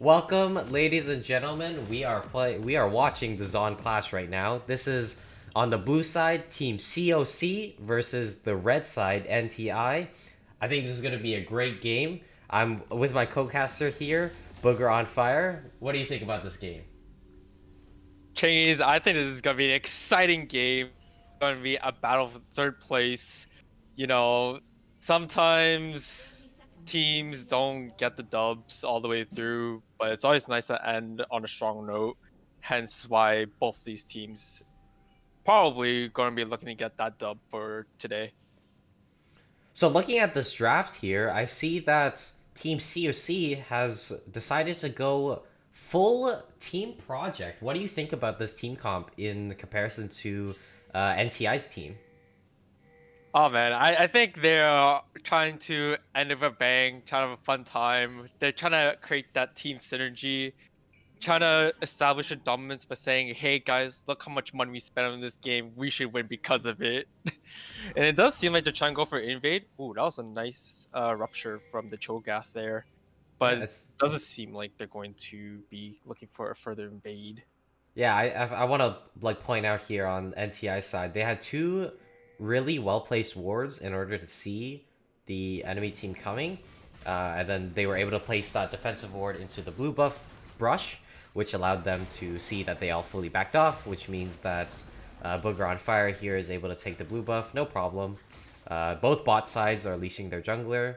Welcome, ladies and gentlemen. We are watching the Zaun Clash right now. This is on the blue side, Team COC versus the red side, NTI. I think this is going to be a great game. I'm with my co-caster here, Boogeronfire. What do you think about this game? Chingys, I think this is gonna be an exciting game. Gonna be a battle for third place. You know, sometimes teams don't get the dubs all the way through, but it's always nice to end on a strong note. Hence why both these teams probably gonna be looking to get that dub for today. So looking at this draft here, I see that Team COC has decided to go full team project. What do you think about this team comp in comparison to NTI's team? Oh man, I think they're trying to end with a bang, trying to have a fun time. They're trying to create that team synergy, trying to establish a dominance by saying, "Hey guys, look how much money we spent on this game. We should win because of it." And it does seem like they're trying to go for invade. Ooh, that was a nice rupture from the Cho'Gath there, Yeah, but it it's doesn't seem like they're going to be looking for a further invade. yeah. I want to like point out here on NTI side, they had two really well placed wards in order to see the enemy team coming, and then they were able to place that defensive ward into the blue buff brush, which allowed them to see that they all fully backed off, which means that Boogeronfire here is able to take the blue buff, no problem. Both bot sides are leashing their jungler.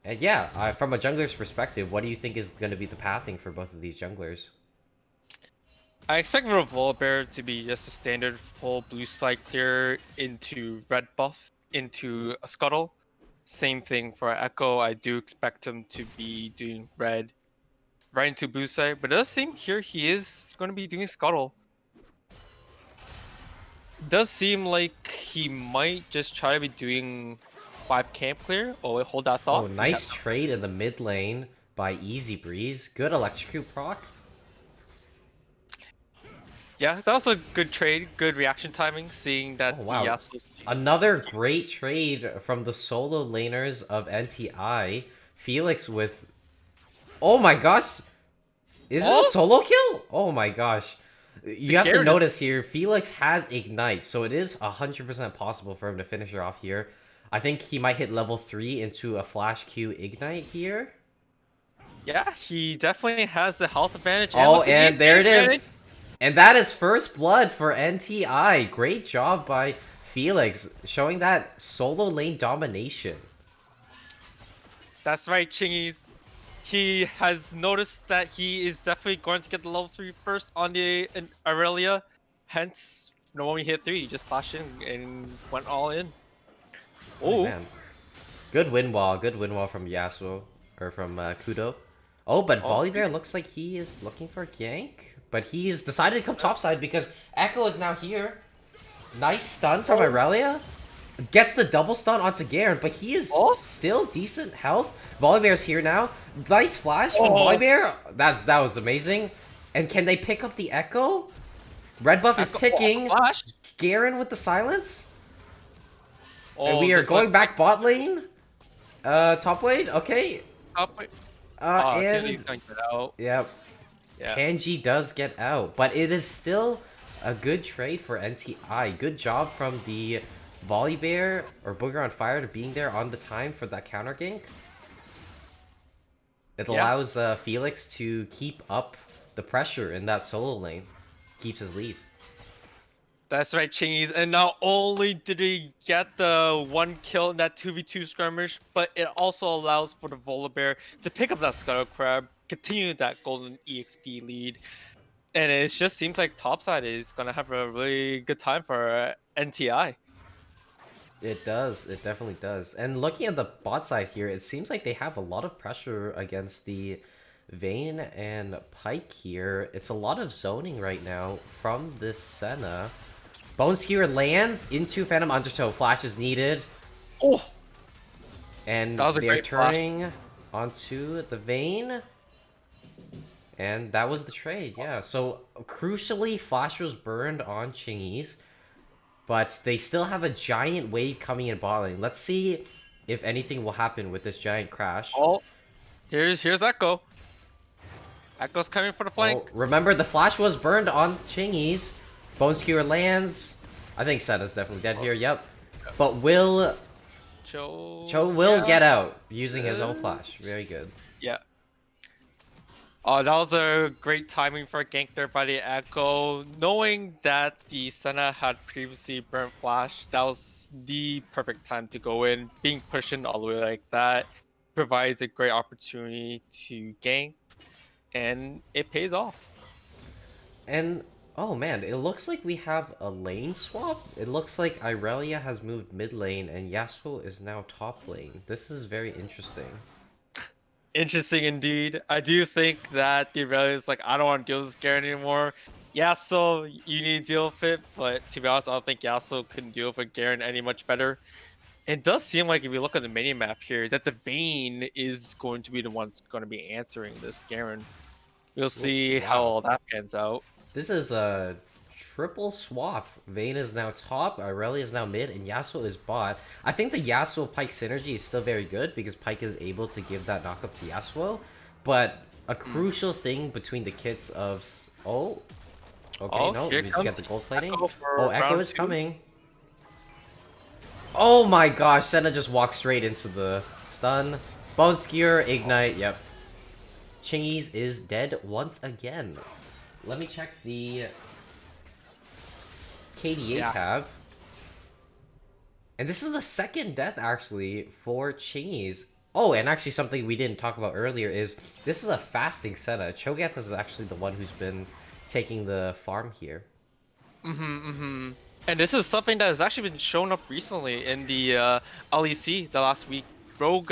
And yeah, from a jungler's perspective, what do you think is going to be the pathing for both of these junglers? I expect Volibear to be just a standard full blue side clear into red buff into a scuttle. Same thing for Echo. I do expect him to be doing red right into blue side, but it does seem here he is going to be doing scuttle. Does seem like he might just try to be doing 5 camp clear. Oh wait, hold that Oh, thought. nice trade in the mid lane by Easy Breeze. Good electrocute proc. Yeah, that was a good trade, good reaction timing, seeing Oh, that the wow. Yasuo. Another great trade from the solo laners of NTI. Felix with... Oh my gosh! Is it a Oh, solo kill? Oh my gosh. the You have to Garen. notice here, Felix has Ignite, so it is 100% possible for him to finish her off here. I think he might hit level 3 into a Flash Q Ignite here. Yeah, he definitely has the health advantage. And Oh, with the and EXP there it advantage, is. And that is first blood for NTI. Great job by Felix, showing that solo lane domination. that's right, Chingies. He has noticed that he is definitely going to get the level 3 first on the Aurelia. Hence, when we hit 3, he just flashed in and went all in. Oh, Oh, man. Good win wall from Yasuo, or from Kudo. Oh, but oh, Volibear looks like he is looking for gank. But he's decided to come topside because Echo is now here. Nice stun from Irelia. Gets the double stun onto Garen, but he is oh, still decent health. Volibear's here now. Nice flash from oh. Volibear. That was amazing. And can they pick up the Echo? Red buff is Echo, ticking. flash. Garen with the silence. And Oh, we are this going looks back bot lane. Top lane. Okay. up. Oh, seriously, he's And going to get out. yeah, Yeah. Kanji does get out, but it is still a good trade for NTI. Good job from the Volibear or Boogeronfire to being there on the time for that counter gank. It Yeah. allows Felix to keep up the pressure in that solo lane. Keeps his lead. That's right, Chingies. And not only did he get the 1 kill in that 2v2 skirmish, but it also allows for the Volibear to pick up that Scuttle Crab, continue that golden EXP lead. And it just seems like Topside is going to have a really good time for NTI. It does. It definitely does. And looking at the bot side here, it seems like they have a lot of pressure against the Vayne and Pike here. It's a lot of zoning right now from this Senna. Bone Skewer lands into Phantom Undertow. Flash is needed. Oh, And that was a they are great flash. turning onto the Vayne. And that was the trade, yeah. So, crucially, Flash was burned on Chingies. But they still have a giant wave coming in bot lane. Let's see if anything will happen with this giant crash. Oh, Here's Echo. Echo's coming for the flank. Oh, remember the flash was burned on Chingy's. Bone Skewer lands. I think Setta's definitely dead here. Yep. But Cho will get out using his own flash. Very good. Yeah. Oh, that was a great timing for a gank there by the Echo. Knowing that the Senna had previously burnt flash, that was the perfect time to go in. Being pushed in all the way like that provides a great opportunity to gank, and it pays off. And oh man, it looks like we have a lane swap. It looks like Irelia has moved mid lane and Yasuo is now top lane. This is very interesting. Interesting indeed. I do think that the Aurelia is like, I don't want to deal with this Garen anymore. Yasuo, you need to deal with it, but to be honest, I don't think Yasuo can deal with Garen any much better. It does seem like if you look at the mini map here, that the Vayne is going to be the one that's going to be answering this Garen. We'll see how all that pans out. This is a triple swap. Vayne is now top, Irelia is now mid, and Yasuo is bot. I think the Yasuo Pyke synergy is still very good because Pyke is able to give that knockup to Yasuo. But a crucial thing between the kits of... Oh. Okay, no, we just get the gold plating. Oh, Echo is coming. Oh my gosh, Senna just walked straight into the stun. Bone Skewer, Ignite, yep. Chingys is dead once again. Let me check the KDA tab. And this is the second death, actually, for Chingys. Oh, and actually something we didn't talk about earlier is this is a fasting Senna. Cho'Gath is actually the one who's been taking the farm here. And this is something that has actually been shown up recently in the LEC the last week. Rogue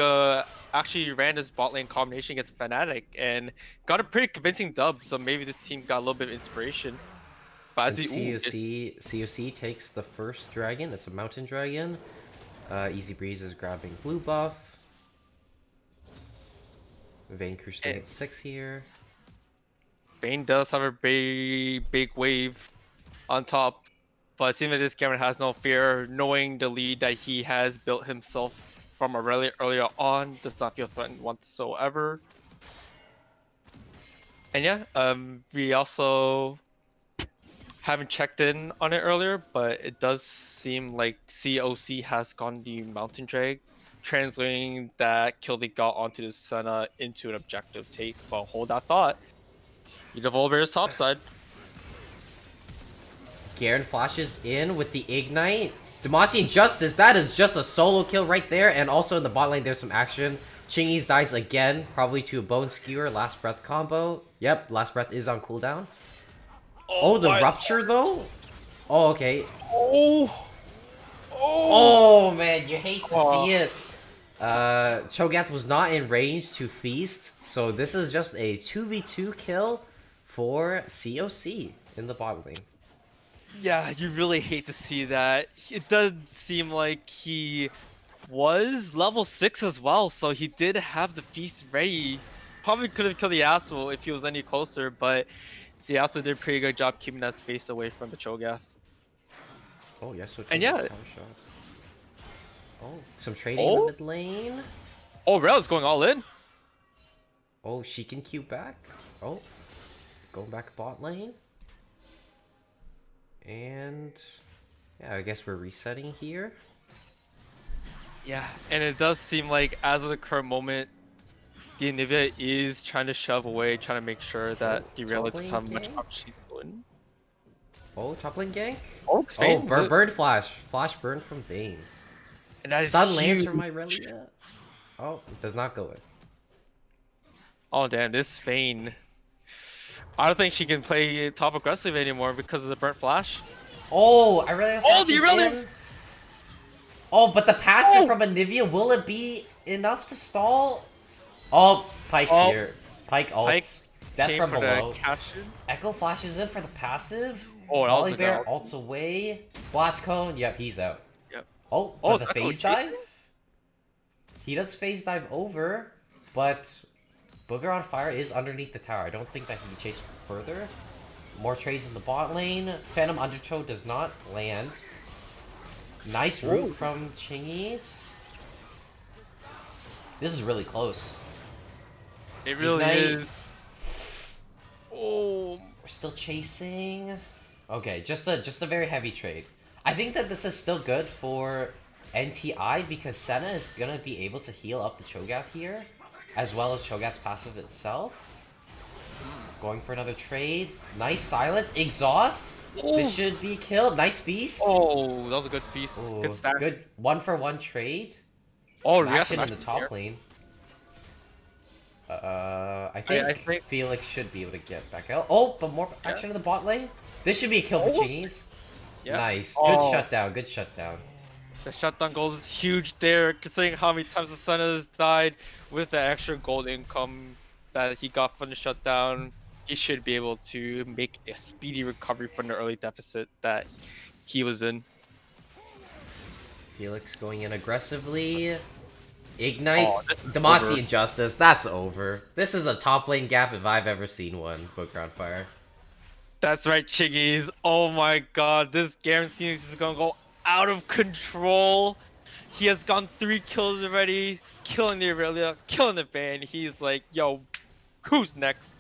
actually ran his bot lane combination against Fnatic and got a pretty convincing dub, so maybe this team got a little bit of inspiration. But as COC takes the first dragon. It's a mountain dragon. Easy Breeze is grabbing blue buff. Vayne Crusading at 6 here. Vayne does have a big wave on top, but it seems like this Cameron has no fear, knowing the lead that he has built himself from earlier on. Does not feel threatened whatsoever. And yeah, we also haven't checked in on it earlier, but it does seem like COC has gone the Mountain Drag, translating that kill they got onto the Senna into an objective take. But hold that thought. The Devolver's top side. Garen flashes in with the Ignite. Demacian Justice, that is just a solo kill right there. And also in the bot lane, there's some action. Chingys dies again, probably to a Bone Skewer, Last Breath combo. Yep, Last Breath is on cooldown. Oh, the Rupture though? Oh, okay. Oh man, you hate to see it. Cho'Gath was not in range to feast, so this is just a 2v2 kill for COC in the bot lane. Yeah, you really hate to see that. It does seem like he was level 6 as well, so he did have the feast ready. Probably could have killed the Yasuo if he was any closer, but the Yasuo did a pretty good job keeping that space away from the Cho'Gath. Oh, Yasuo. And yeah. Oh, some trading in the mid lane. Oh, Rel's going all in. Oh, she can queue back. Oh, going back bot lane. And yeah, I guess we're resetting here. Yeah, and it does seem like as of the current moment, the Nivea is trying to shove away, trying to make sure that the Real doesn't have much option to win. Oh, top lane gank. Oh, burn flash. Flash burn from Vayne. And that is stun lands from Irelia. Oh, it does not go in. Oh damn, this Vayne. I don't think she can play top aggressive anymore because of the burnt flash. Oh, Irelia. Oh, the Irelia. Oh, but the passive from Anivia, will it be enough to stall? Oh, Pyke's here. Pyke ults. Death from below. Echo flashes in for the passive. Oh, Molly Bear ults away. Blast Cone. Yep, he's out. Yep. Oh, does a phase dive? He does phase dive over, but Boogeronfire is underneath the tower. I don't think that he can chase further. More trades in the bot lane. Phantom Undertow does not land. Nice root from Chingys. This is really close. It really Ignite. is. Oh. We're still chasing. Okay, just a very heavy trade. I think that this is still good for NTI because Senna is gonna be able to heal up the Cho'Gath here, as well as Cho'Gath's passive itself. Going for another trade. Nice silence. Exhaust. This should be killed. Nice feast. Oh, that was a good piece. Ooh, Good stack. good 1-for-1 trade. Oh, Smash yes, it in the top lane. I think Felix should be able to get back out. Oh, but more action in the bot lane. This should be a kill for Chingys. Yeah. Nice. Good shutdown. Good shutdown. The shutdown goal is huge there, considering how many times the Sun has died with the extra gold income that he got from the shutdown. He should be able to make a speedy recovery from the early deficit that he was in. Felix going in aggressively. Ignites. Oh, Demacian Justice. That's over. This is a top lane gap if I've ever seen one. Boogeronfire. That's right, Chiggies. Oh my god, this Garen seems is gonna go out of control. He has gone 3 kills already, killing the Aurelia, killing the Vayne. He's like, yo, who's next?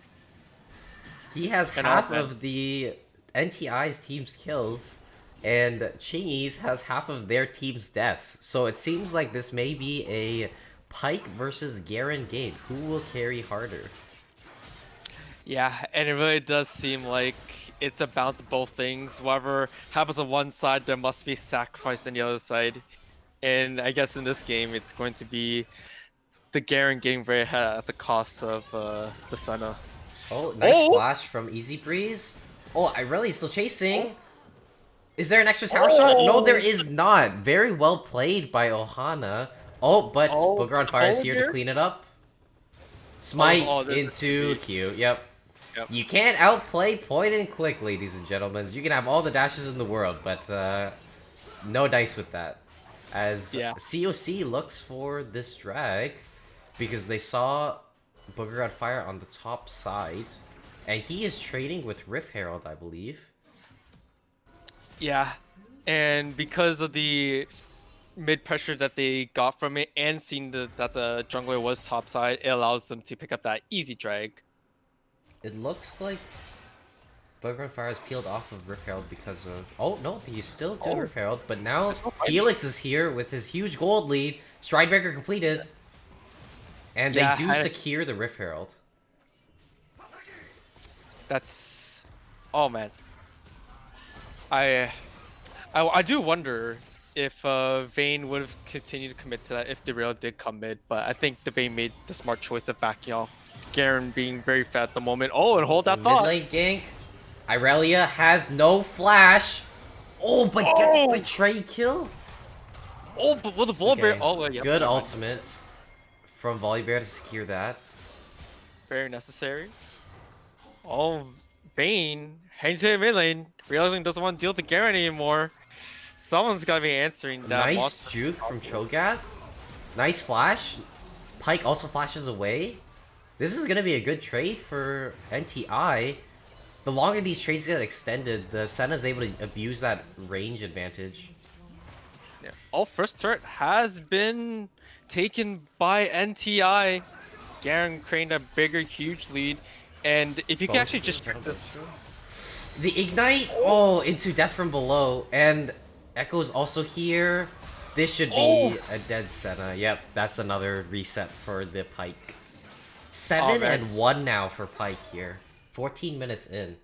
He has half of the NTI's team's kills, and Chingys has half of their team's deaths. So it seems like this may be a Pyke versus Garen game. Who will carry harder? Yeah, and it really does seem like it's a balance of both things. Whatever happens on one side, there must be sacrifice on the other side. And I guess in this game, it's going to be the Garen getting very ahead at the cost of the Senna. Oh, nice flash from Easy Breeze. Oh, Irelia's still chasing. Is there an extra tower shot? No, there is not. Very well played by Ohana. Oh, but Boogeronfire is here to clean it up. Smite into Q. Yep. You can't outplay point and click, ladies and gentlemen. You can have all the dashes in the world, but no dice with that. As COC looks for this drag because they saw Boogeronfire on the top side, and he is trading with Rift Herald, I believe. Yeah, and because of the mid pressure that they got from it, and seeing that the jungler was topside, it allows them to pick up that easy drag. It looks like Boogeronfire has peeled off of Rift Herald because of... Oh, no, he's still doing Rift Herald, but now Felix is here with his huge gold lead. Stridebreaker completed. And they do secure the Rift Herald. That's... Oh, man. I do wonder if Vayne would have continued to commit to that if the rail did come mid, but I think the Vayne made the smart choice of backing off. Garen being very fat at the moment. Oh, and hold that thought. Mid lane gank. Irelia has no flash. Oh, but gets the trade kill. Oh, but with the Volibear. Oh, yeah. Good ultimate from Volibear to secure that. Very necessary. Oh, Vayne heading to the mid lane, realizing doesn't want to deal with the Garen anymore. Someone's got to be answering that. Nice juke from Cho'Gath. Nice flash. Pyke also flashes away. This is going to be a good trade for NTI. The longer these trades get extended, the Senna is able to abuse that range advantage. Yeah. Oh, first turret has been taken by NTI. Garen creating a bigger, huge lead. And if you can actually just check this... The Ignite, into Death from Below. And Echo's also here. This should be a dead Senna. Yep, that's another reset for the Pyke. 7-1 now for Pyke here. 14 minutes in.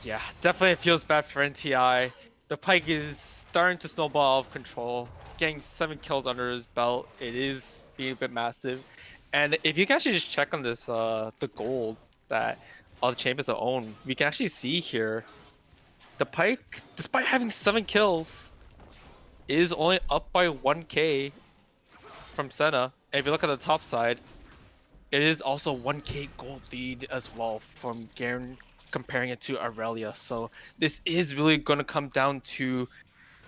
Yeah, definitely it feels bad for NTI. The Pyke is starting to snowball out of control. Getting 7 kills under his belt. It is being a bit massive. And if you can actually just check on this, the gold that all the champions own, we can actually see here, the Pyke, despite having 7 kills, is only up by 1k from Senna. And if you look at the top side, it is also 1k gold lead as well from Garen, comparing it to Aurelia. So this is really going to come down to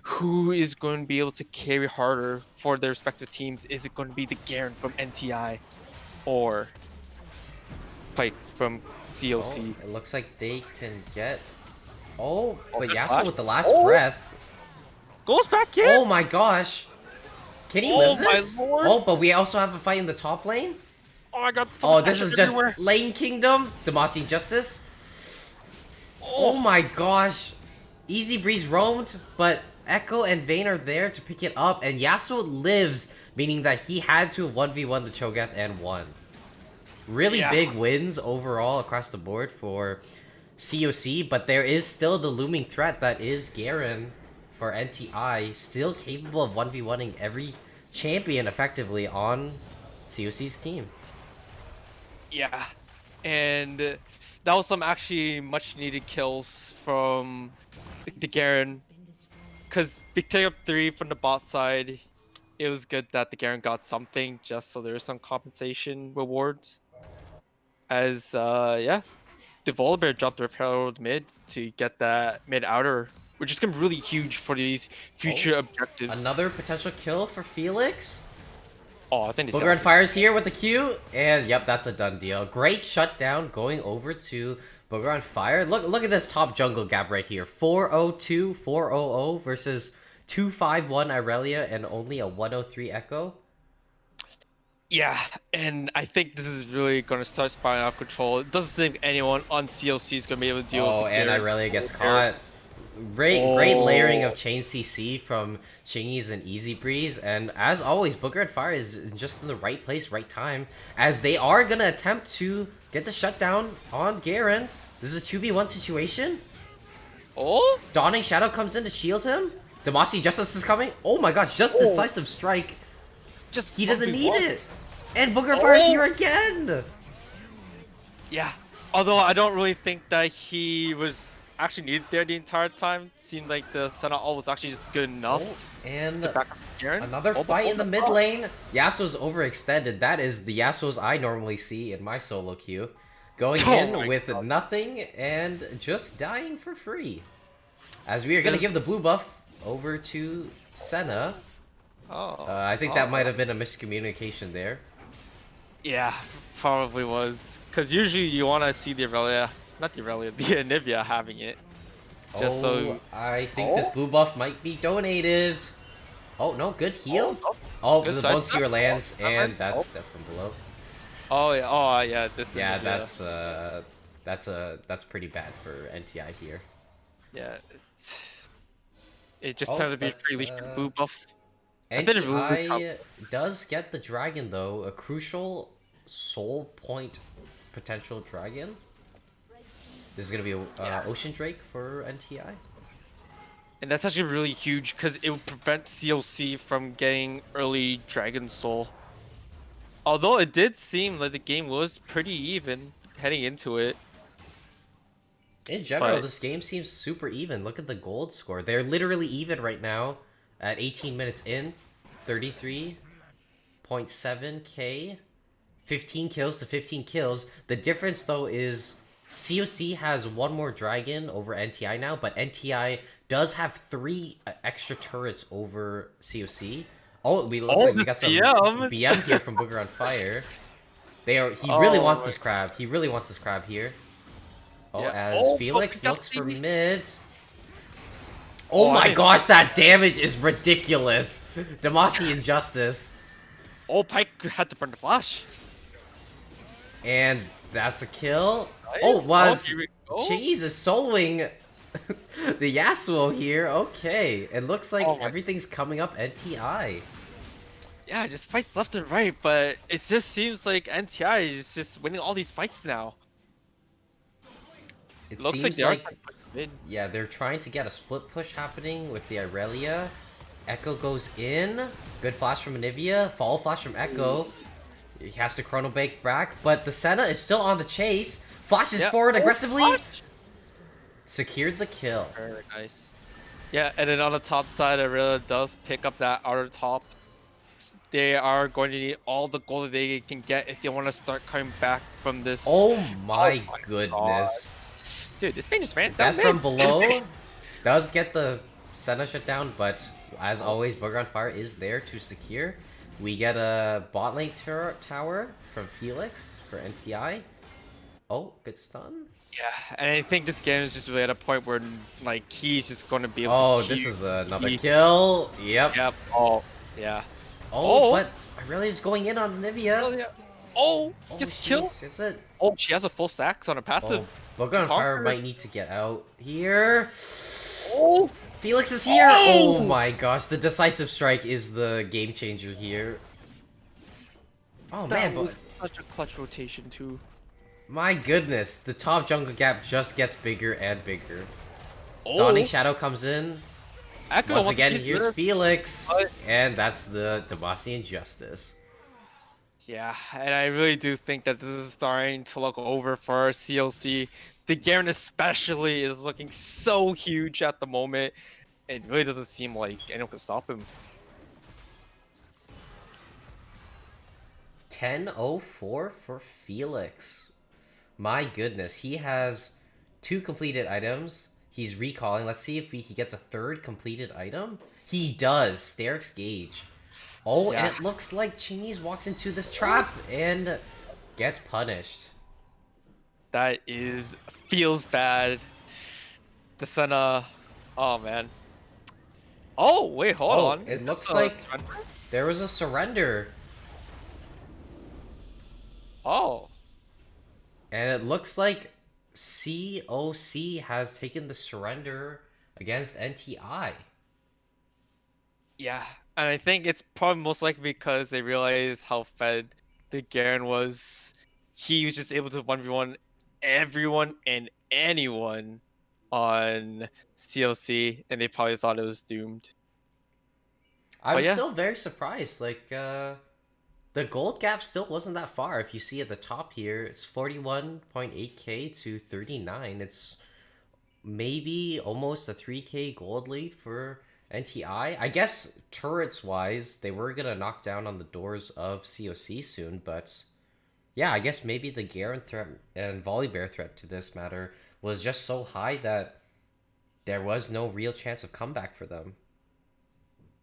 who is going to be able to carry harder for their respective teams. Is it going to be the Garen from NTI or Pyke from COC? It looks like they can get... but Yasuo with the last breath. Goes back in! Oh my gosh! Can he live this? My lord! Oh, but we also have a fight in the top lane? Oh my god. Oh, this is just everywhere. Lane Kingdom. Demacia Justice. Oh my gosh. Easy Breeze roamed, but Echo and Vayne are there to pick it up, and Yasuo lives, meaning that he had to have 1v1 the Cho'Gath and won. Really big wins overall across the board for COC, but there is still the looming threat that is Garen for NTI, still capable of 1v1ing every champion effectively on COC's team. Yeah, and that was some actually much needed kills from the Garen, because big take up 3 from the bot side. It was good that the Garen got something, just so there's some compensation rewards. As yeah, the Volibear dropped their Herald mid to get that mid outer, which is gonna be really huge for these future objectives. Another potential kill for Felix. Oh, I think Boogeronfire's here with the Q, and yep, that's a done deal. Great shutdown going over to Boogeronfire. Look at this top jungle gap right here. 402, 400 versus 251 Irelia and only a 103 Echo. Yeah, and I think this is really gonna start spiraling out of control. It doesn't seem anyone on COC is gonna be able to deal with the and Garen. Irelia gets caught. Great layering of chain CC from Chingys and Easy Breeze, and as always, Boogeronfire is just in the right place, right time, as they are gonna attempt to get the shutdown on Garen. This is a 2v1 situation. Oh? Dawning Shadow comes in to shield him. Demacia Justice is coming. Oh my gosh, just decisive strike. Just he doesn't need it. And Boogeronfire's here again. Yeah, although I don't really think that he was actually needed there the entire time. Seemed like the Senna ult was actually just good enough. And to back up Garen. Another fight in the mid lane. Yasuo's overextended. That is the Yasuo's I normally see in my solo queue. Going in with nothing and just dying for free. As we are going to give the blue buff over to Senna. I think that might have been a miscommunication there. Yeah, probably was. Because usually you want to see the Irelia, not the Irelia, the Anivia having it. Just so. I think this blue buff might be donated. Oh no, good heal. Good the bone skewer lands, and that's from below. Oh yeah, this. Yeah, that's pretty bad for NTI here. Yeah, it just turned to be free leash blue buff. NTI does get the dragon though, a crucial soul point potential dragon. This is gonna be a Ocean Drake for NTI. And that's actually really huge because it would prevent COC from getting early Dragon Soul. Although it did seem like the game was pretty even heading into it. In general, this game seems super even. Look at the gold score. They're literally even right now at 18 minutes in. 33.7k. 15 kills to 15 kills. The difference, though, is COC has one more dragon over NTI now, but NTI does have 3 extra turrets over COC. Oh, looks like we got some BM here from Boogeronfire. He really wants this crab. He really wants this crab here. As Felix looks for mid. Oh my gosh, that damage is ridiculous. Demacia Injustice. Oh, Pyke had to burn the flash. And that's a kill. Nice. Chingys is soloing the Yasuo here. Okay, it looks like everything's coming up NTI. Yeah, just fights left and right, but it just seems like NTI is just winning all these fights now. It looks like they're trying to get a split push happening with the Irelia. Echo goes in. Good flash from Anivia. Follow flash from Echo. He has to chrono bake back, but the Senna is still on the chase. Flashes forward aggressively. Secured the kill. Very nice. Yeah, and then on the top side, Irelia does pick up that outer top. They are going to need all the gold that they can get if they want to start coming back from this. Oh my goodness. Dude, this thing just ran down. That's from below. Does get the Senna shut down, but as always, Boogeronfire is there to secure. We get a bot lane tower from Felix for NTI. Oh, good stun. Yeah, and I think this game is just really at a point where like he's just going to be able to. Oh, this is another kill. Yep. Yep. Oh, yeah. Oh, but Irelia's going in on Anivia. Oh, Oh, gets killed. jeez, is it? Oh, she has a full stacks on a passive. Oh, Boogeronfire Conquer. might need to get out here. Oh, Felix is here! Oh oh, my gosh, the decisive strike is the game changer here. Oh man, that but was such a clutch rotation too. my goodness, the top jungle gap just gets bigger and bigger. Oh, Dawning Shadow comes in. Echo Once wants a again, piece of here's this. Felix. But- And that's the Demacian Justice. Yeah, and I really do think that this is starting to look over for COC. The Garen especially is looking so huge at the moment. It really doesn't seem like anyone can stop him. 10:04 for Felix. My goodness, he has 2 completed items. He's recalling. Let's see if he gets a 3rd completed item. He does. Sterix Gauge. Oh, Yeah. and it looks like Chingy's walks into this trap and gets punished. That feels bad. The Senna. Oh man. Oh wait, hold Oh, on. it Is looks this a like surrender? there was a surrender. Oh. And it looks like COC has taken the surrender against NTI. Yeah, and I think it's probably most likely because they realized how fed the Garen was. He was just able to 1v1 everyone and anyone on COC, and they probably thought it was doomed. I'm But yeah, still very surprised. Like, the gold gap still wasn't that far. If you see at the top here, it's 41.8k to 39. It's maybe almost a 3k gold lead for NTI. I guess turrets wise, they were gonna knock down on the doors of COC soon, but yeah, I guess maybe the Garen threat and Volibear threat to this matter was just so high that there was no real chance of comeback for them.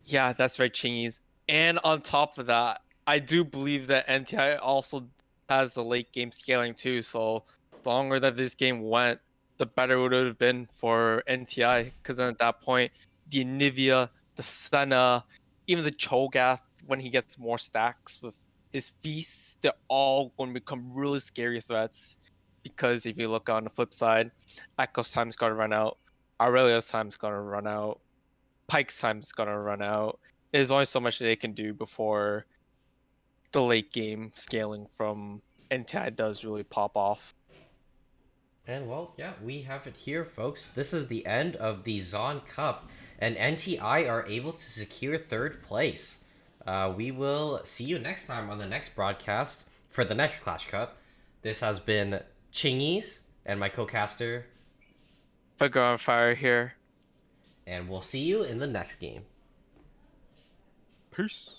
yeah, that's right, Chingies. And on top of that, I do believe that NTI also has the late game scaling too. So the longer that this game went, the better it would have been for NTI. Because then at that point, the Anivia, the Senna, even the Cho'Gath, when he gets more stacks with his feasts, they're all going to become really scary threats. Because if you look on the flip side, Echo's time's got to run out, Aurelia's time's got to run out, Pike's time's gonna run out. There's only so much they can do before the late game scaling from NTI does really pop off. And well, yeah, we have it here, folks. This is the end of the Zaun Cup, and NTI are able to secure 3rd place. We will see you next time on the next broadcast for the next Clash Cup. This has been Chingies and my co-caster, Boogeronfire here. and we'll see you in the next game. Peace.